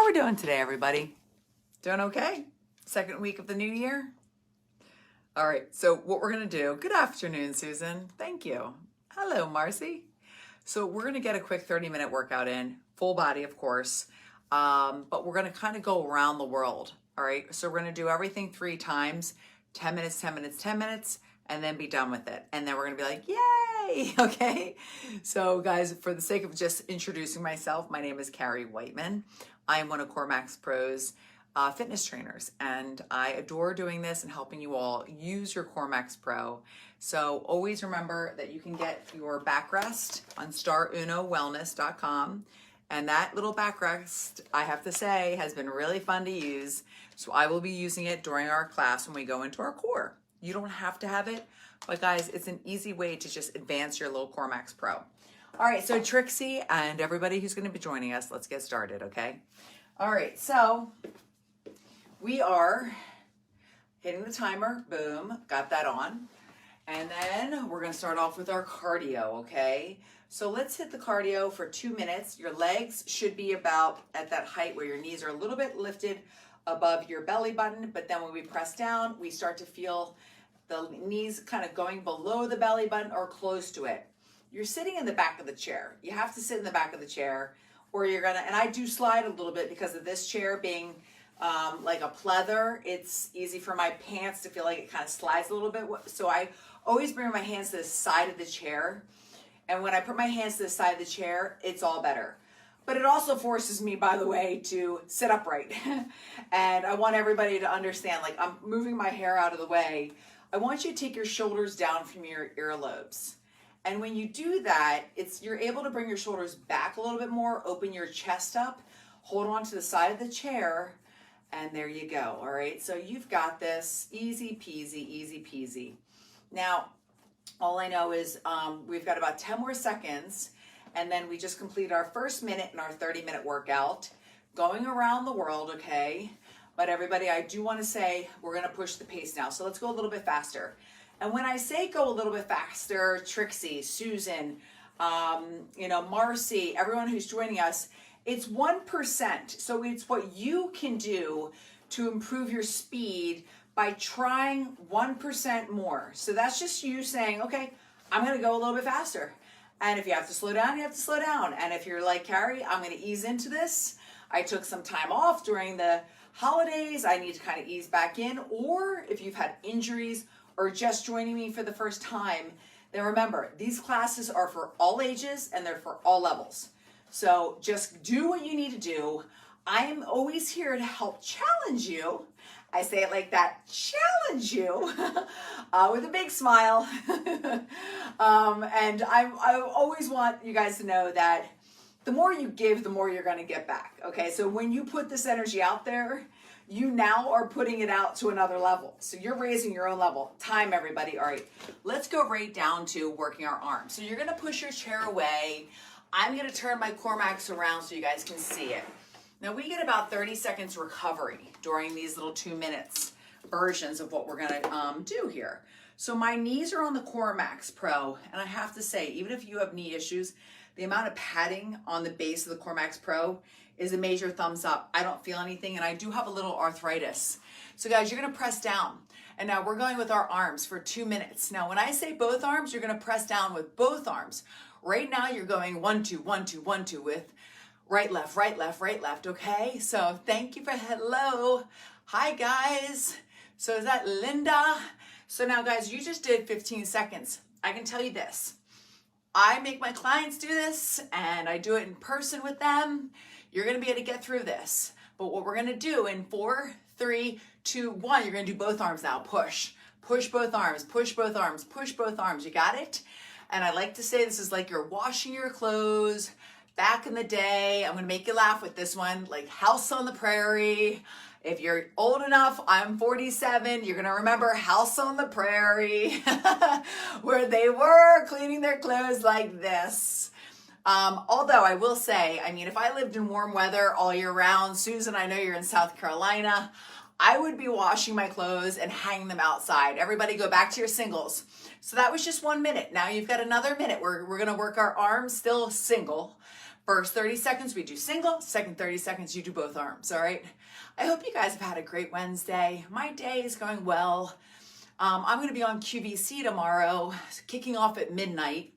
we doing today, everybody? Doing okay? Second week of the new year? All right, so what we're gonna do, good afternoon, Susan. Thank you. Hello, Marcy. So we're gonna get a quick 30-minute workout in, full body, of course, but we're gonna kind of go around the world, all right? So we're gonna do everything 3 times, 10 minutes, 10 minutes, 10 minutes, and then be done with it. And then we're gonna be like, yay, okay? So guys, for the sake of just introducing myself, my name is Carrie Whiteman. I am one of CoreMax Pro's fitness trainers, and I adore doing this and helping you all use your CoreMax Pro. So always remember that you can get your backrest on starunowellness.com. And that little backrest, I have to say, has been really fun to use. So I will be using it during our class when we go into our core. You don't have to have it, but guys, it's an easy way to just advance your little CoreMax Pro. All right, so Trixie and everybody who's gonna be joining us, let's get started, okay? All right, so we are hitting the timer, boom, got that on. And then we're gonna start off with our cardio, okay? So let's hit the cardio for 2 minutes. Your legs should be about at that height where your knees are a little bit lifted above your belly button, but then when we press down, we start to feel the knees kind of going below the belly button or close to it. You're sitting in the back of the chair. You have to sit in the back of the chair, or you're gonna, and I do slide a little bit because of this chair being like a pleather. It's easy for my pants to feel like it kind of slides a little bit. So I always bring my hands to the side of the chair. And when I put my hands to the side of the chair, it's all better. But it also forces me, by the way, to sit upright. And I want everybody to understand, like I'm moving my hair out of the way. I want you to take your shoulders down from your earlobes. And when you do that, you're able to bring your shoulders back a little bit more, open your chest up, hold on to the side of the chair, and there you go, all right? So you've got this, easy peasy, easy peasy. Now, all I know is we've got about 10 more seconds, and then we just completed our first minute in our 30-minute workout, going around the world, okay? But everybody, I do wanna say we're gonna push the pace now, so let's go a little bit faster. And when I say go a little bit faster, Trixie, Susan, Marcy, everyone who's joining us, it's 1%. So it's what you can do to improve your speed by trying 1% more. So that's just you saying, okay, I'm gonna go a little bit faster. And if you have to slow down, you have to slow down. And if you're like, Carrie, I'm gonna ease into this. I took some time off during the holidays. I need to kind of ease back in. Or if you've had injuries or just joining me for the first time, then remember, these classes are for all ages and they're for all levels. So just do what you need to do. I'm always here to help challenge you. I say it like that, challenge you with a big smile. And I always want you guys to know that the more you give, the more you're gonna get back, okay? So when you put this energy out there, you now are putting it out to another level. So you're raising your own level. Time, everybody. All right, let's go right down to working our arms. So you're gonna push your chair away. I'm gonna turn my CoreMax around so you guys can see it. Now we get about 30 seconds recovery during these little 2 minutes versions of what we're gonna do here. So my knees are on the CoreMax Pro, and I have to say, even if you have knee issues, the amount of padding on the base of the CoreMax Pro is a major thumbs up. I don't feel anything, and I do have a little arthritis. So guys, you're gonna press down. And now we're going with our arms for 2 minutes. Now, when I say both arms, you're gonna press down with both arms. Right now, you're going 1, 2, 1, 2, 1, 2 with right, left, right, left, right, left, okay? So thank you for hello. Hi, guys. So is that Linda? So now, guys, you just did 15 seconds. I can tell you this. I make my clients do this, and I do it in person with them. You're gonna be able to get through this. But what we're gonna do in 4, 3, 2, 1, you're gonna do both arms now. Push. Push both arms, push both arms, push both arms. You got it? And I like to say this is like you're washing your clothes. Back in the day, I'm gonna make you laugh with this one, like House on the Prairie. If you're old enough, I'm 47, you're gonna remember House on the Prairie, where they were cleaning their clothes like this. Although I will say, I mean, if I lived in warm weather all year round, Susan, I know you're in South Carolina, I would be washing my clothes and hanging them outside. Everybody go back to your singles. So that was just 1 minute. Now you've got another minute. We're gonna work our arms, still single, First 30 seconds, we do single. Second 30 seconds, you do both arms, all right? I hope you guys have had a great Wednesday. My day is going well. I'm gonna be on QVC tomorrow, kicking off at midnight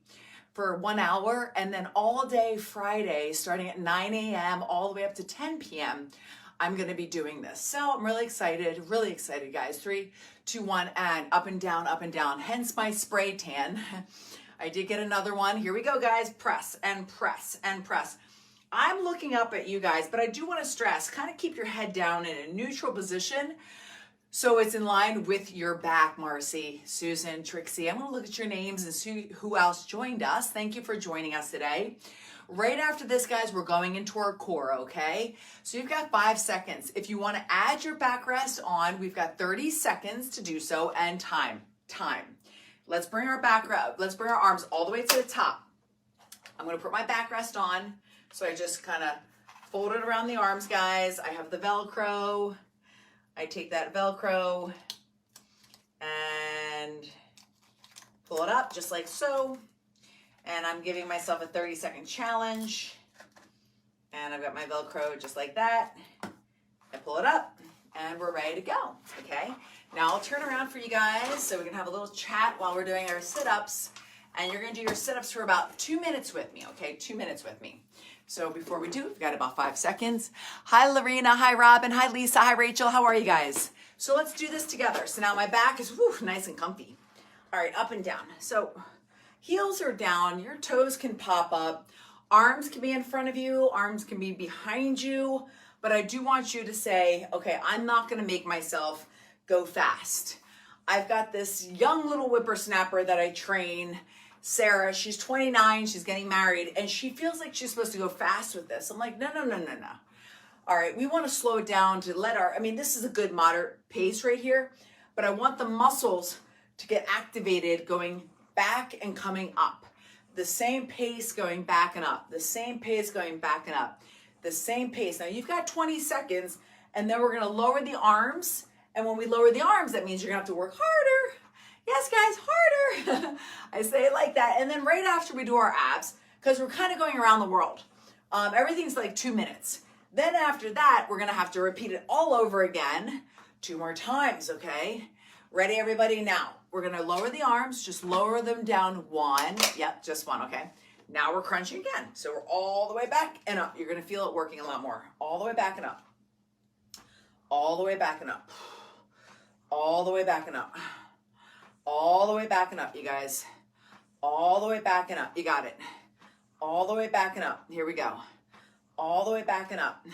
for 1 hour, and then all day Friday, starting at 9 a.m. all the way up to 10 p.m., I'm gonna be doing this. So I'm really excited, guys. 3, 2, 1, and up and down, hence my spray tan. I did get another one. Here we go, guys. Press and press and press. I'm looking up at you guys, but I do want to stress, kind of keep your head down in a neutral position so it's in line with your back, Marcy, Susan, Trixie. I'm going to look at your names and see who else joined us. Thank you for joining us today. Right after this, guys, we're going into our core, okay? So you've got 5 seconds. If you want to add your backrest on, we've got 30 seconds to do so, and time. Let's bring our arms all the way to the top. I'm going to put my backrest on. So I just kind of fold it around the arms, guys. I have the Velcro. I take that Velcro and pull it up just like so. And I'm giving myself a 30-second challenge. And I've got my Velcro just like that. I pull it up and we're ready to go, okay? Now I'll turn around for you guys so we can have a little chat while we're doing our sit-ups. And you're gonna do your sit-ups for about 2 minutes with me, okay? 2 minutes with me. So before we do, we've got about 5 seconds. Hi, Lorena. Hi, Robin. Hi, Lisa. Hi, Rachel. How are you guys? So let's do this together. So now my back is nice and comfy. All right, up and down. So heels are down. Your toes can pop up. Arms can be in front of you. Arms can be behind you. But I do want you to say, okay, I'm not going to make myself go fast. I've got this young little whippersnapper that I train, Sarah. She's 29, she's getting married, and she feels like she's supposed to go fast with this. I'm like, no. All right, we want to slow it down to this is a good moderate pace right here, but I want the muscles to get activated going back and coming up. The same pace going back and up. The same pace going back and up. The same pace. Now you've got 20 seconds, and then we're going to lower the arms. And when we lower the arms, that means you're going to have to work harder. Yes, guys, harder. I say it like that. And then right after we do our abs, because we're kind of going around the world, everything's like 2 minutes. Then after that, we're going to have to repeat it all over again 2 more times, okay? Ready, everybody? Now, we're going to lower the arms. Just lower them down 1. Yep, just 1, okay? Now we're crunching again. So we're all the way back and up. You're going to feel it working a lot more. All the way back and up. All the way back and up. All the way back and up. All the way back and up, you guys. All the way back and up. You got it. All the way back and up. Here we go. All the way back and up.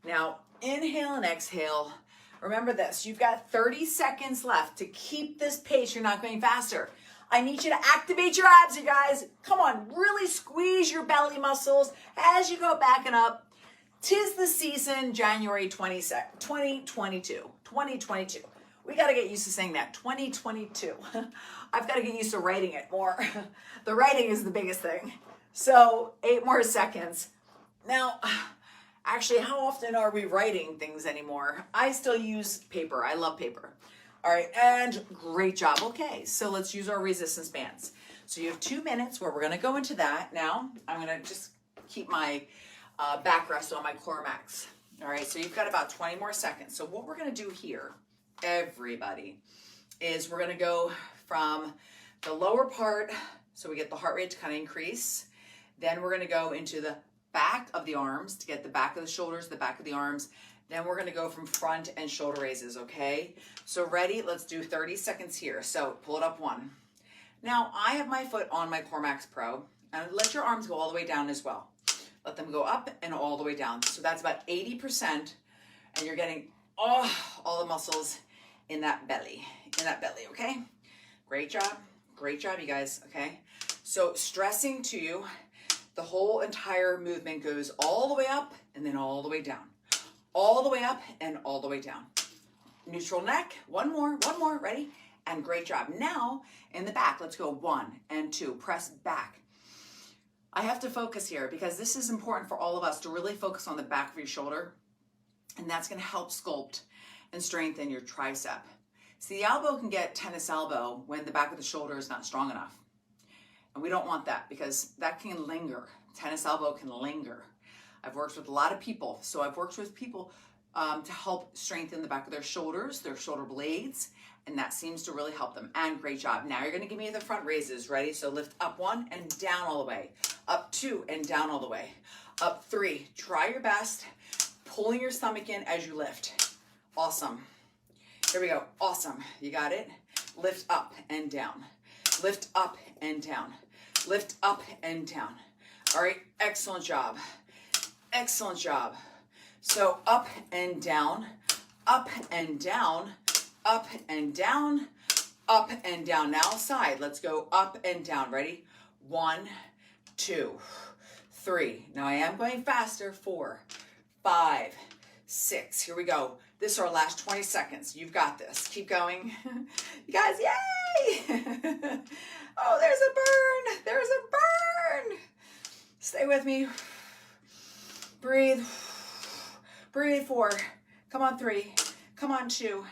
Now, inhale and exhale. Remember this. You've got 30 seconds left to keep this pace. You're not going faster. I need you to activate your abs, you guys. Come on. Really squeeze your belly muscles as you go back and up. 'Tis the season, January 22nd, 2022. 2022. We got to get used to saying that, 2022. I've got to get used to writing it more. The writing is the biggest thing. So 8 more seconds. Now, actually, how often are we writing things anymore? I still use paper. I love paper. All right, and great job. Okay, so let's use our resistance bands. So you have 2 minutes where we're going to go into that. Now, I'm going to just keep my backrest on my core max. All right, so you've got about 20 more seconds. So what we're going to do here, everybody, is we're going to go from the lower part, so we get the heart rate to kind of increase. Then we're going to go into the back of the arms to get the back of the shoulders, the back of the arms. Then we're going to go from front and shoulder raises, okay? So ready? Let's do 30 seconds here. So pull it up 1. Now, I have my foot on my CoreMax Pro, and let your arms go all the way down as well. Let them go up and all the way down. So that's about 80%, and you're getting all the muscles in that belly, okay? Great job, you guys, okay? So stressing to you, the whole entire movement goes all the way up and then all the way down. All the way up and all the way down. Neutral neck, one more, ready? And great job. Now, in the back, let's go 1 and 2, press back. I have to focus here because this is important for all of us to really focus on the back of your shoulder, and that's gonna help sculpt and strengthen your tricep. See, the elbow can get tennis elbow when the back of the shoulder is not strong enough. And we don't want that because that can linger Tennis elbow can linger. I've worked with a lot of people. So I've worked with people to help strengthen the back of their shoulders, their shoulder blades, and that seems to really help them. And great job. Now you're gonna give me the front raises. Ready? So lift up 1 and down all the way. Up 2 and down all the way. Up 3. Try your best, pulling your stomach in as you lift. Awesome. Here we go. Awesome. You got it? Lift up and down. Lift up and down. Lift up and down. All right. Excellent job. Excellent job. So up and down, up and down, up and down, up and down. Now side. Let's go up and down. Ready? 1, 2, 3. Now I am going faster. 4, 5, 6. Here we go. This is our last 20 seconds. You've got this. Keep going. You guys, yay! Oh, there's a burn. There's a burn. Stay with me. Breathe. Breathe. 4. Come on, 3. Come on, 2.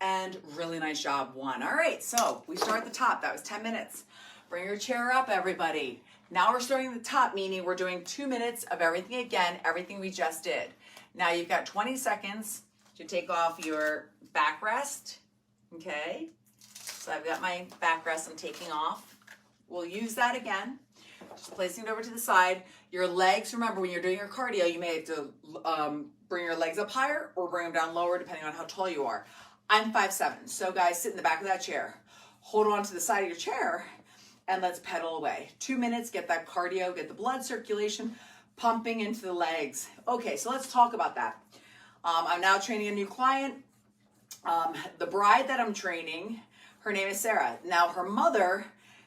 And really nice job, 1. All right, so we start at the top. That was 10 minutes. Bring your chair up, everybody. Now we're starting at the top, meaning we're doing 2 minutes of everything again, everything we just did. Now you've got 20 seconds to take off your backrest, okay? So I've got my backrest I'm taking off. We'll use that again. Just placing it over to the side. Your legs, remember when you're doing your cardio, you may have to bring your legs up higher or bring them down lower depending on how tall you are. I'm 5'7", so guys, sit in the back of that chair. Hold on to the side of your chair and let's pedal away. 2 minutes, get that cardio, get the blood circulation pumping into the legs. Okay, so let's talk about that. I'm now training a new client. The bride that I'm training, her name is Sarah. Now her mother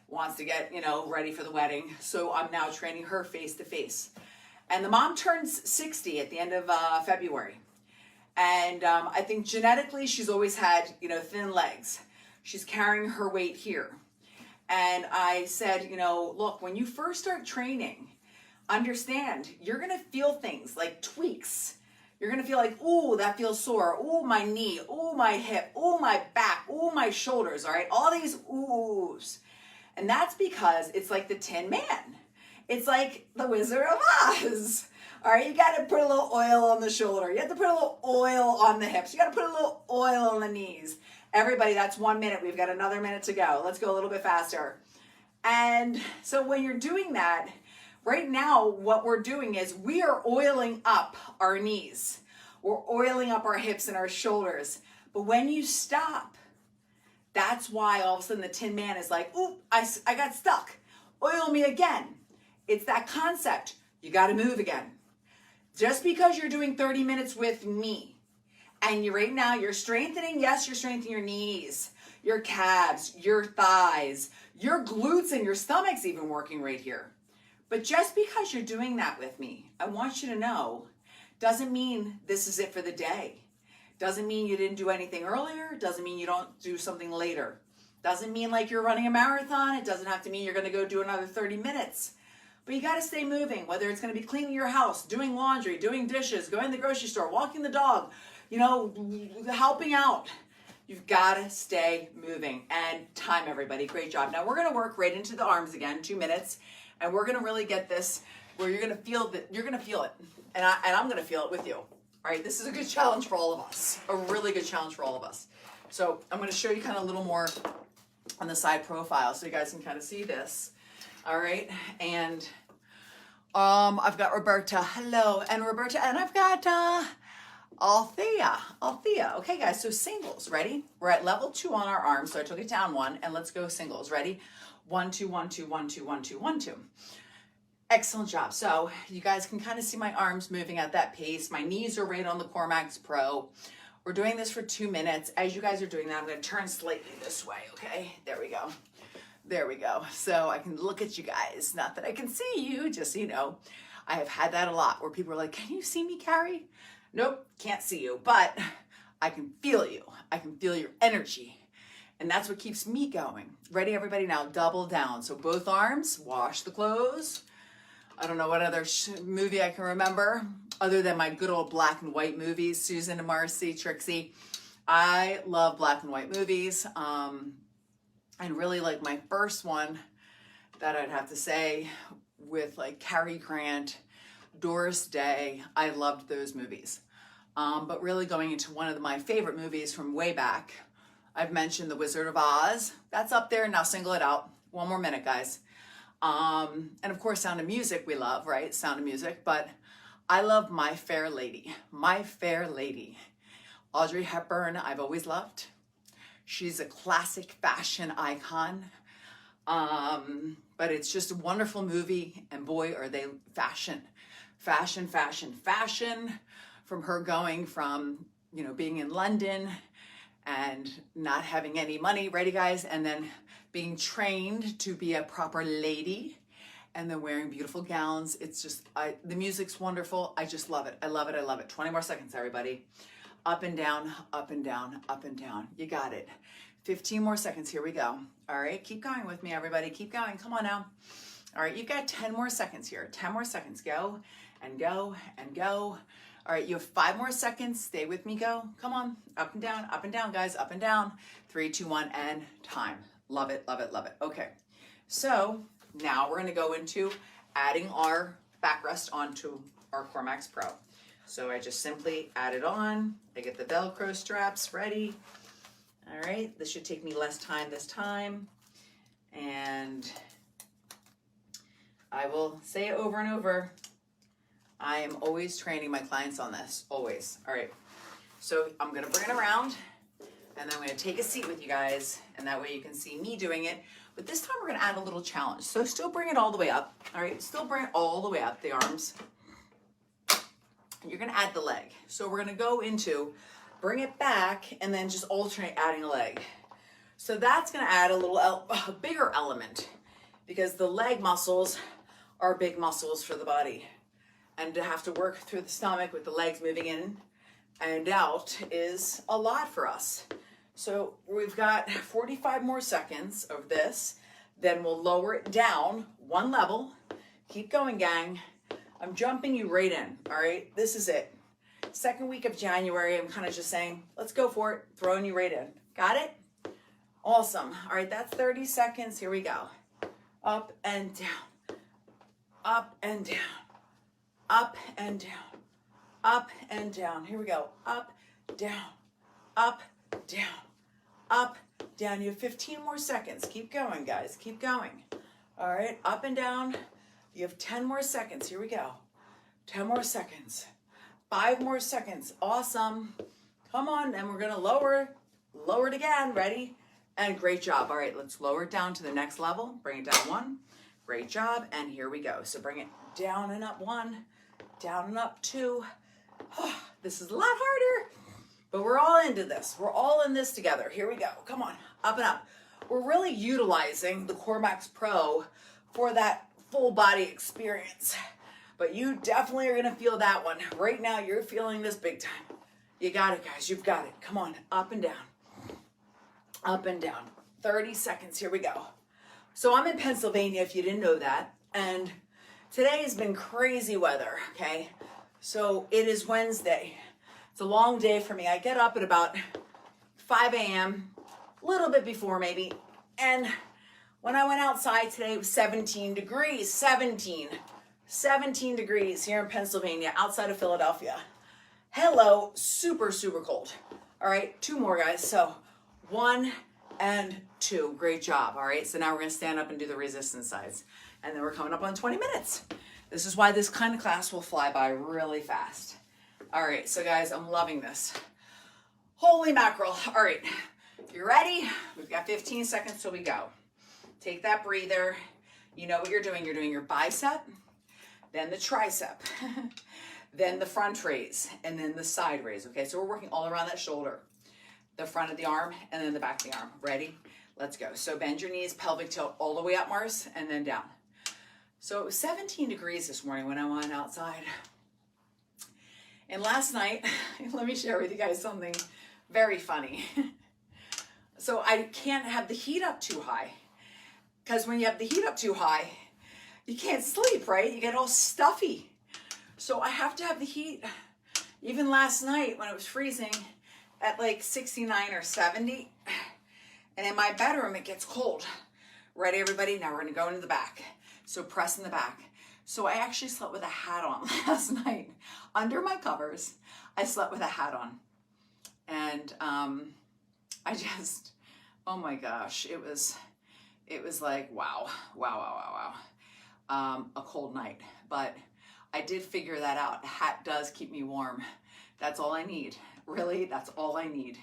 wants to get, ready for the wedding. So I'm now training her face to face. And the mom turns 60 at the end of February. And I think genetically she's always had, thin legs. She's carrying her weight here. And I said, look, when you first start training, understand you're going to feel things like tweaks. You're going to feel like, ooh, that feels sore. Ooh, my knee. Ooh, my hip. Ooh, my back. Ooh, my shoulders. All right. All these oohs. And that's because it's like the Tin Man. It's like the Wizard of Oz. All right. You got to put a little oil on the shoulder. You have to put a little oil on the hips. You got to put a little oil on the knees. Everybody, that's 1 minute. We've got another minute to go. Let's go a little bit faster. And so when you're doing that, right now, what we're doing is we are oiling up our knees. We're oiling up our hips and our shoulders. But when you stop, that's why all of a sudden the Tin Man is like, ooh, I got stuck. Oil me again. It's that concept. You got to move again. Just because you're doing 30 minutes with me and right now you're strengthening, yes, you're strengthening your knees, your calves, your thighs, your glutes and your stomach's even working right here. But just because you're doing that with me, I want you to know, doesn't mean this is it for the day. Doesn't mean you didn't do anything earlier. Doesn't mean you don't do something later. Doesn't mean like you're running a marathon. It doesn't have to mean you're going to go do another 30 minutes. But you got to stay moving, whether it's going to be cleaning your house, doing laundry, doing dishes, going to the grocery store, walking the dog, helping out. You've got to stay moving. And time, everybody. Great job. Now we're going to work right into the arms again, 2 minutes. And we're going to really get this where you're going to feel that you're going to feel it. And I'm going to feel it with you. All right. This is a good challenge for all of us. A really good challenge for all of us. So I'm going to show you kind of a little more on the side profile so you guys can kind of see this. All right. And I've got Roberta. Hello. And Roberta. And I've got Althea. Okay, guys. So singles. Ready? We're at level 2 on our arms. So I took it down 1. And let's go singles. Ready? 1, 2, 1, 2, 1, 2, 1, 2, 1, 2. Excellent job. So you guys can kind of see my arms moving at that pace. My knees are right on the CoreMax Pro. We're doing this for 2 minutes. As you guys are doing that, I'm going to turn slightly this way. Okay, there we go. There we go. So I can look at you guys. Not that I can see you, just so you know. I have had that a lot where people are like, can you see me, Carrie? Nope, can't see you, but I can feel you. I can feel your energy. And that's what keeps me going. Ready, everybody? Now double down. So both arms, wash the clothes. I don't know what other movie I can remember other than my good old black and white movies, Susan and Marcy, Trixie. I love black and white movies. And really like my first one that I'd have to say with like Cary Grant, Doris Day. I loved those movies. But really going into one of my favorite movies from way back, I've mentioned The Wizard of Oz. That's up there. Now single it out. One more minute, guys. And of course, Sound of Music we love, right? Sound of Music. But I love My Fair Lady. My Fair Lady. Audrey Hepburn, I've always loved. She's a classic fashion icon. But it's just a wonderful movie. And boy, are they fashion. Fashion, fashion, fashion. From her going from, you know, being in London and not having any money, ready guys, and then being trained to be a proper lady and then wearing beautiful gowns. It's just, the music's wonderful. I just love it. I love it. I love it. 20 more seconds, everybody. Up and down, up and down, up and down. You got it. 15 more seconds. Here we go. All right. Keep going with me, everybody. Keep going. Come on now. All right. You've got 10 more seconds here. 10 more seconds. Go and go and go. All right, you have 5 more seconds. Stay with me, go. Come on, up and down, guys, up and down. 3, 2, 1, and time. Love it, love it, love it. Okay, so now we're gonna go into adding our backrest onto our CoreMax Pro. So I just simply add it on. I get the Velcro straps ready. All right, this should take me less time this time. And I will say it over and over. I am always training my clients on this, always. All right, so I'm gonna bring it around and then I'm gonna take a seat with you guys and that way you can see me doing it. But this time we're gonna add a little challenge. So still bring it all the way up, all right? Still bring it all the way up, the arms. You're gonna add the leg. So we're gonna go into, bring it back and then just alternate adding a leg. So that's gonna add a bigger element because the leg muscles are big muscles for the body. And to have to work through the stomach with the legs moving in and out is a lot for us. So we've got 45 more seconds of this. Then we'll lower it down 1 level. Keep going, gang. I'm jumping you right in, all right? This is it. Second week of January, I'm kind of just saying, let's go for it, throwing you right in. Got it? Awesome. All right, that's 30 seconds. Here we go. Up and down. Up and down. Up and down, up and down. Here we go. Up, down, up, down, up, down. You have 15 more seconds. Keep going, guys. Keep going. All right, up and down. You have 10 more seconds. Here we go. 10 more seconds. 5 more seconds. Awesome. Come on, and we're gonna lower it again. Ready? And great job. All right, let's lower it down to the next level. Bring it down 1. Great job, and here we go. So bring it down and up 1. Down and up 2. Oh, this is a lot harder, but we're all into this. We're all in this together. Here we go. Come on, up and up. We're really utilizing the CoreMax Pro for that full body experience, but you definitely are gonna feel that one. Right now, you're feeling this big time. You got it, guys. You've got it. Come on, up and down. Up and down. 30 seconds. Here we go. So I'm in Pennsylvania, if you didn't know that, and today has been crazy weather, okay? So it is Wednesday. It's a long day for me. I get up at about 5 a.m., a little bit before maybe, and when I went outside today, it was 17 degrees, 17 degrees here in Pennsylvania, outside of Philadelphia. Hello, super, super cold. All right, 2 more, guys. So 1 and 2, great job. All right, so now we're gonna stand up and do the resistance sides. And then we're coming up on 20 minutes. This is why this kind of class will fly by really fast. All right, so guys, I'm loving this. Holy mackerel. All right, you ready? We've got 15 seconds till we go. Take that breather. You know what you're doing. You're doing your bicep, then the tricep, then the front raise, and then the side raise, okay? So we're working all around that shoulder, the front of the arm, and then the back of the arm. Ready? Let's go. So bend your knees, pelvic tilt all the way up, Mars, and then down. So it was 17 degrees this morning when I went outside. And last night, let me share with you guys something very funny. So I can't have the heat up too high, because when you have the heat up too high, you can't sleep, right? You get all stuffy. So I have to have the heat, even last night when it was freezing, at like 69 or 70. And in my bedroom, it gets cold. Ready, everybody? Now we're gonna go into the back. So press in the back. So I actually slept with a hat on last night. Under my covers, I slept with a hat on. And I just, oh my gosh, it was like, wow. A cold night. But I did figure that out. A hat does keep me warm. That's all I need. Really, that's all I need.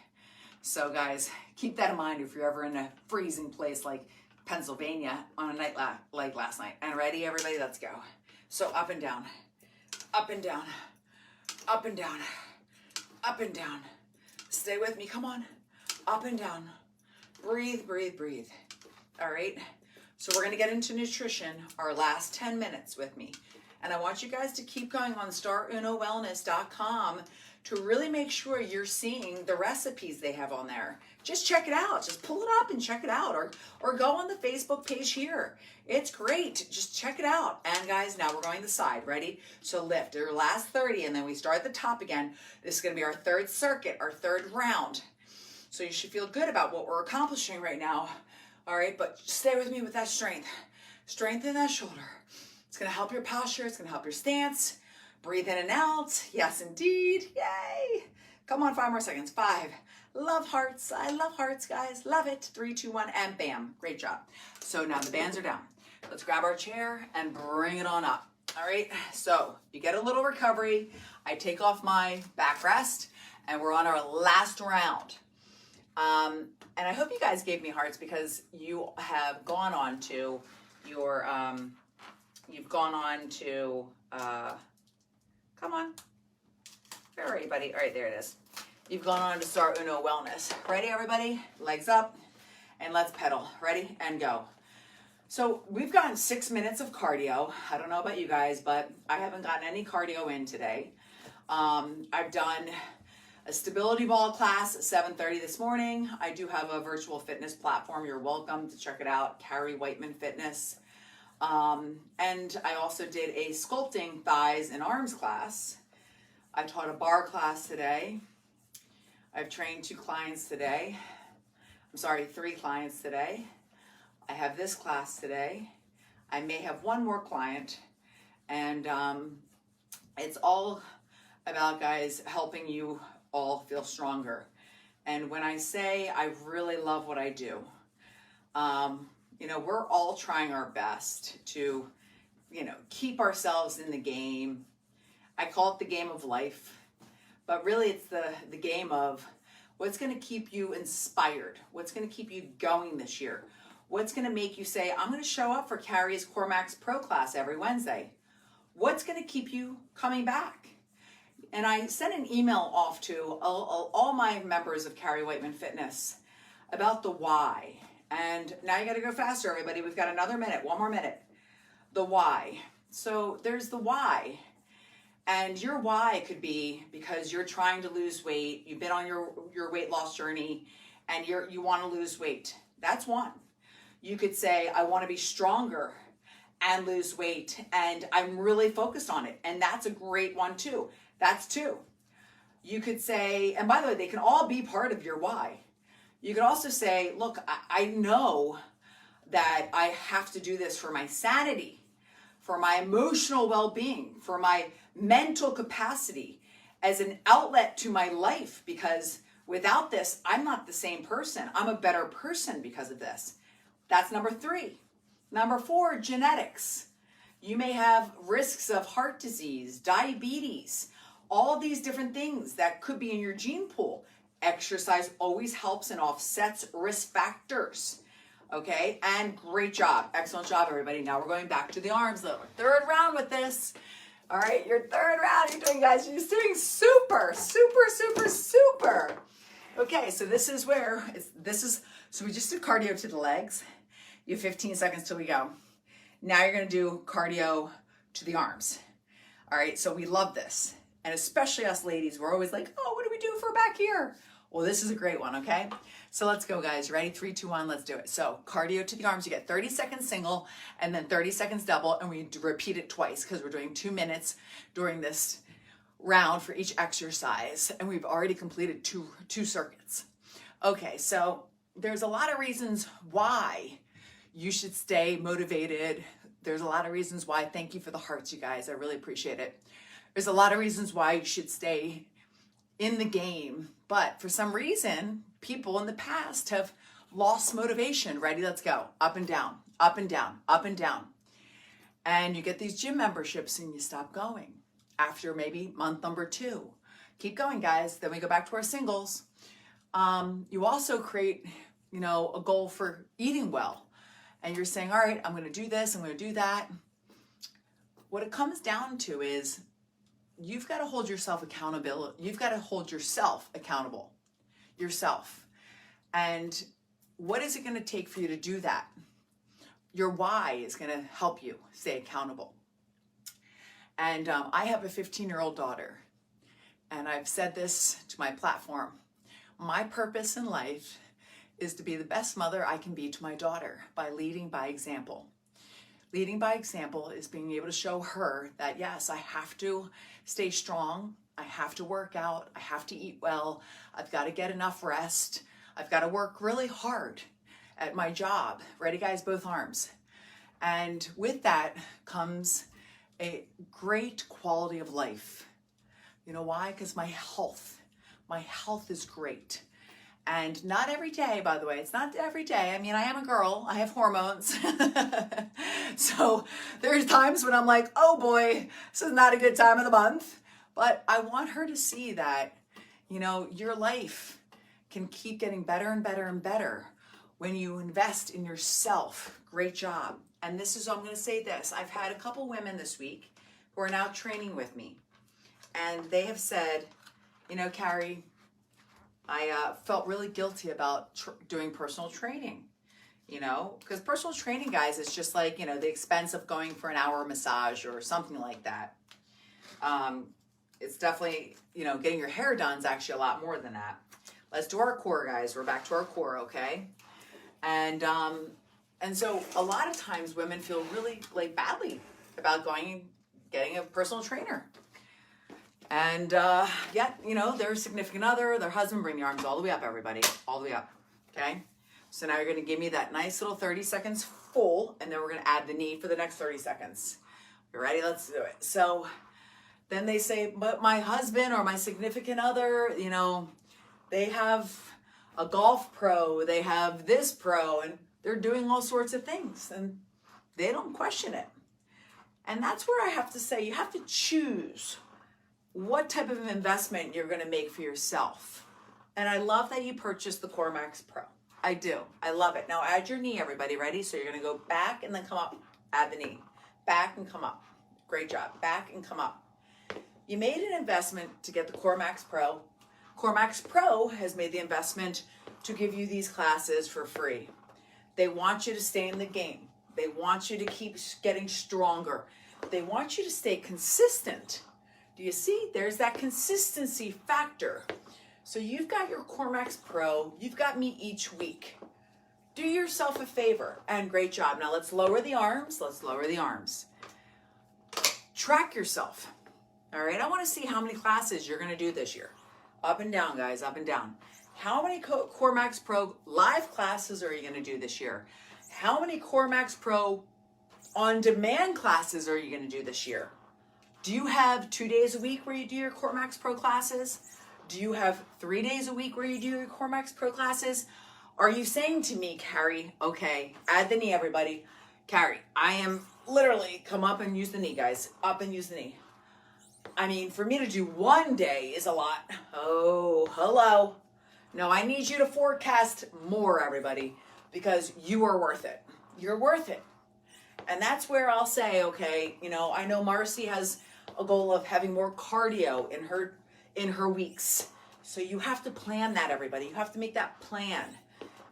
So guys, keep that in mind if you're ever in a freezing place like Pennsylvania on a night like last night. And ready, everybody? Let's go. So up and down, up and down, up and down, up and down. Stay with me, come on. Up and down. Breathe, breathe, breathe. All right? So we're gonna get into nutrition, our last 10 minutes with me. And I want you guys to keep going on StarUnoWellness.com to really make sure you're seeing the recipes they have on there. Just check it out. Just pull it up and check it out, or go on the Facebook page here. It's great. Just check it out. And guys, now we're going to the side. Ready? So lift your last 30, and then we start at the top again. This is going to be our third circuit, our third round. So you should feel good about what we're accomplishing right now. All right, but stay with me with that strength. Strengthen that shoulder. It's going to help your posture. It's going to help your stance. Breathe in and out. Yes, indeed. Yay. Come on, 5 more seconds. 5. Love hearts. I love hearts, guys. Love it. 3, 2, 1, and bam. Great job. So now the bands are down. Let's grab our chair and bring it on up. All right. So you get a little recovery. I take off my backrest, and we're on our last round. And I hope you guys gave me hearts because you have gone on to your, come on. Where are you, buddy? All right, there it is. You've gone on to Star Uno Wellness. Ready, everybody? Legs up, and let's pedal. Ready? And go. So we've gotten 6 minutes of cardio. I don't know about you guys, but I haven't gotten any cardio in today. I've done a stability ball class at 7:30 this morning. I do have a virtual fitness platform. You're welcome to check it out, Carrie Whiteman Fitness. And I also did a sculpting thighs and arms class. I taught a bar class today. I've trained 2 clients today. I'm sorry, 3 clients today. I have this class today. I may have 1 more client. And it's all about, guys, helping you all feel stronger. And when I say I really love what I do, you know, we're all trying our best to, you know, keep ourselves in the game. I call it the game of life, but really it's the game of what's going to keep you inspired, what's going to keep you going this year, what's going to make you say, I'm going to show up for Carrie's Core Max Pro class every Wednesday. What's going to keep you coming back? And I sent an email off to all my members of Carrie Whiteman Fitness about the why. And now you got to go faster, everybody. We've got another minute, 1 more minute. The why. So there's the why. And your why could be because you're trying to lose weight. You've been on your weight loss journey and you want to lose weight. That's one. You could say, I want to be stronger and lose weight. And I'm really focused on it. And that's a great one too. That's 2. You could say, and by the way, they can all be part of your why. You could also say, look, I know that I have to do this for my sanity, for my emotional well-being, for my mental capacity, as an outlet to my life, because without this, I'm not the same person. I'm a better person because of this. That's number 3. Number 4, genetics. You may have risks of heart disease, diabetes, all these different things that could be in your gene pool. Exercise always helps and offsets risk factors. Okay, and great job. Excellent job, everybody. Now we're going back to the arms, though. 3rd round with this. All right, your 3rd round. You're doing, guys, you're doing super, super, super, super. Okay, so this is where, so we just did cardio to the legs. You have 15 seconds till we go. Now you're gonna do cardio to the arms. All right, so we love this. And especially us ladies, we're always like, oh, what do we do for back here? Well, this is a great one, okay? So let's go, guys. Ready? 3, 2, 1, let's do it. So cardio to the arms, you get 30 seconds single and then 30 seconds double, and we repeat it twice because we're doing 2 minutes during this round for each exercise, and we've already completed two circuits. Okay, so there's a lot of reasons why you should stay motivated, There's a lot of reasons why. Thank you for the hearts, you guys. I really appreciate it. There's a lot of reasons why you should stay in the game, but for some reason, people in the past have lost motivation. Ready? Let's go. Up and down, up and down, up and down. And you get these gym memberships and you stop going after maybe month number 2. Keep going, guys. Then we go back to our singles. You also create, a goal for eating well. And you're saying, all right, I'm going to do this, I'm going to do that. What it comes down to is you've got to hold yourself accountable. You've got to hold yourself accountable. Yourself. And what is it going to take for you to do that? Your why is going to help you stay accountable. And I have a 15-year-old daughter. And I've said this to my platform. My purpose in life is to be the best mother I can be to my daughter by leading by example. Leading by example is being able to show her that, yes, I have to stay strong. I have to work out. I have to eat well. I've got to get enough rest. I've got to work really hard at my job. Ready, guys? Both arms. And with that comes a great quality of life. You know why? Because my health is great. And not every day, by the way. It's not every day. I mean, I am a girl. I have hormones. So there's times when I'm like, oh boy, this is not a good time of the month. But I want her to see that, your life can keep getting better and better and better when you invest in yourself. Great job. And I'm going to say this. I've had a couple women this week who are now training with me. And they have said, Carrie, I felt really guilty about doing personal training, because personal training, guys, is just like, the expense of going for an hour massage or something like that. It's definitely, getting your hair done is actually a lot more than that. Let's do our core, guys. We're back to our core, okay? And so a lot of times women feel really badly about getting a personal trainer. And yet, their significant other, their husband, bring the arms all the way up, everybody, all the way up, okay? So now you're going to give me that nice little 30 seconds full, and then we're going to add the knee for the next 30 seconds. You ready? Let's do it. So then they say, but my husband or my significant other, they have a golf pro, they have this pro, and they're doing all sorts of things, and they don't question it. And that's where I have to say, you have to choose what type of investment you're going to make for yourself. And I love that you purchased the CoreMax Pro. I do. I love it. Now add your knee, everybody. Ready? So you're going to go back and then come up. Add the knee. Back and come up. Great job. Back and come up. You made an investment to get the CoreMax Pro. CoreMax Pro has made the investment to give you these classes for free. They want you to stay in the game. They want you to keep getting stronger. They want you to stay consistent. Do you see? There's that consistency factor. So you've got your CoreMax Pro. You've got me each week. Do yourself a favor. And great job. Now let's lower the arms. Let's lower the arms. Track yourself. All right. I want to see how many classes you're going to do this year. Up and down, guys. Up and down. How many CoreMax Pro live classes are you going to do this year? How many CoreMax Pro on-demand classes are you going to do this year? Do you have 2 days a week where you do your CoreMax Pro classes? Do you have 3 days a week where you do your CoreMax Pro classes? Are you saying to me, Carrie, okay, add the knee, everybody. Carrie, I am literally, come up and use the knee, guys. Up and use the knee. I mean, for me to do 1 day is a lot. Oh, hello. No, I need you to forecast more, everybody, because you are worth it. You're worth it. And that's where I'll say, okay, I know Marcy has a goal of having more cardio in her weeks. So you have to plan that, everybody. You have to make that plan.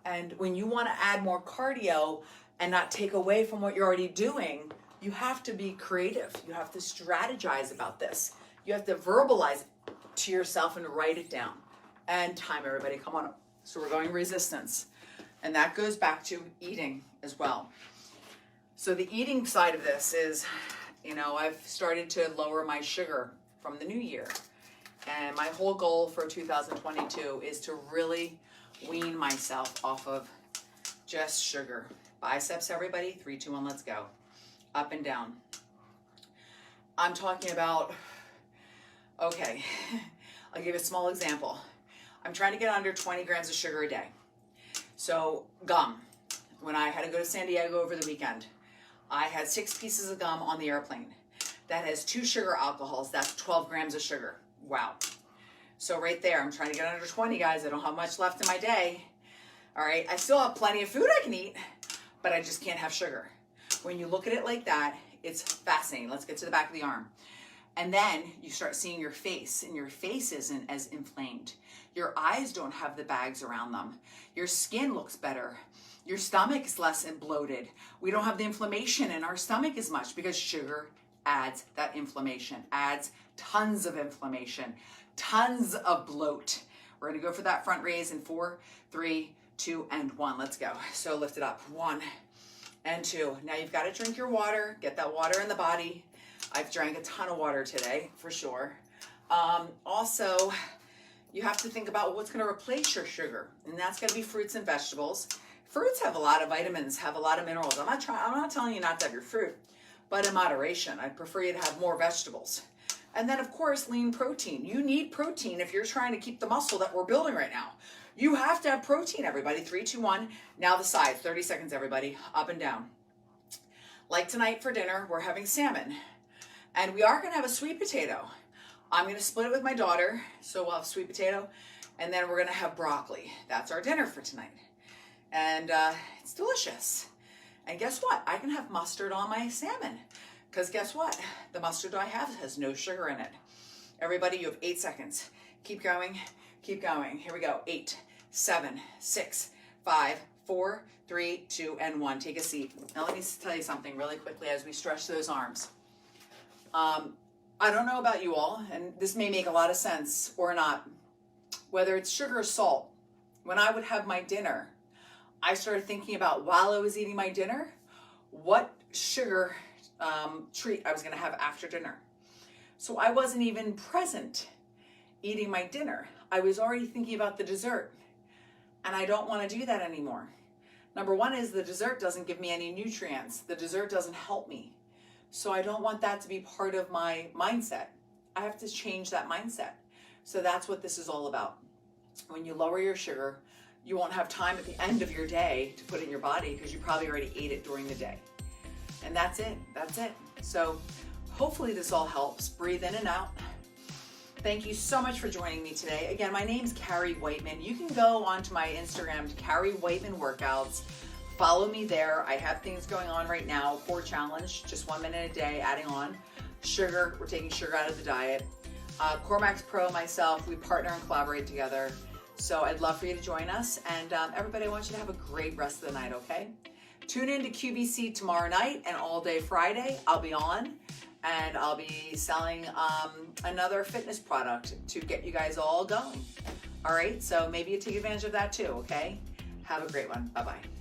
And when you want to add more cardio and not take away from what you're already doing, you have to be creative. You have to strategize about this. You have to verbalize it to yourself and write it down. And time, everybody, come on. So we're going resistance. And that goes back to eating as well. So the eating side of this is, I've started to lower my sugar from the new year. And my whole goal for 2022 is to really wean myself off of just sugar. Biceps, everybody. 3, 2, 1, let's go. up and down. I'm talking about, okay, I'll give you a small example. I'm trying to get under 20 grams of sugar a day. So gum, when I had to go to San Diego over the weekend, I had 6 pieces of gum on the airplane. That has 2 sugar alcohols. That's 12 grams of sugar. Wow. So right there, I'm trying to get under 20, guys. I don't have much left in my day. All right, I still have plenty of food I can eat, but I just can't have sugar. When you look at it like that, it's fascinating. Let's get to the back of the arm. And then you start seeing your face, and your face isn't as inflamed. Your eyes don't have the bags around them. Your skin looks better. Your stomach is less bloated. We don't have the inflammation in our stomach as much because sugar adds that inflammation, adds tons of inflammation, tons of bloat. We're gonna go for that front raise in 4, 3, 2, and 1. Let's go. So lift it up. 1 and 2. Now you've got to drink your water. Get that water in the body. I've drank a ton of water today, for sure. Also, you have to think about what's going to replace your sugar, and that's going to be fruits and vegetables. Fruits have a lot of vitamins, have a lot of minerals. I'm not telling you not to have your fruit, but in moderation. I'd prefer you to have more vegetables. And then, of course, lean protein. You need protein if you're trying to keep the muscle that we're building right now. You have to have protein, everybody. 3, 2, 1. Now the sides. 30 seconds, everybody. Up and down. Like tonight for dinner, we're having salmon. And we are going to have a sweet potato. I'm going to split it with my daughter. So we'll have sweet potato. And then we're going to have broccoli. That's our dinner for tonight. And it's delicious. And guess what? I can have mustard on my salmon. Because guess what? The mustard I have has no sugar in it. Everybody, you have 8 seconds. Keep going. Keep going. Here we go. 8, 7, 6, 5, 4, 3, 2, and 1. Take a seat. Now let me tell you something really quickly as we stretch those arms. I don't know about you all, and this may make a lot of sense or not, whether it's sugar or salt. When I would have my dinner, I started thinking about, while I was eating my dinner, what sugar treat I was going to have after dinner. So I wasn't even present eating my dinner. I was already thinking about the dessert, and I don't want to do that anymore. Number one is the dessert doesn't give me any nutrients. The dessert doesn't help me. So I don't want that to be part of my mindset. I have to change that mindset. So that's what this is all about. When you lower your sugar, you won't have time at the end of your day to put it in your body because you probably already ate it during the day. And that's it. That's it. So hopefully this all helps. Breathe in and out. Thank you so much for joining me today. Again, my name's Carrie Whiteman. You can go onto my Instagram to Carrie Whiteman Workouts. Follow me there. I have things going on right now. Core challenge, just 1 minute a day, adding on sugar. We're taking sugar out of the diet. CoreMax Pro, myself, we partner and collaborate together. So I'd love for you to join us. And everybody, I want you to have a great rest of the night, okay? Tune in to QVC tomorrow night and all day Friday. I'll be on, and I'll be selling another fitness product to get you guys all going. All right, so maybe you take advantage of that too, okay? Have a great one. Bye-bye.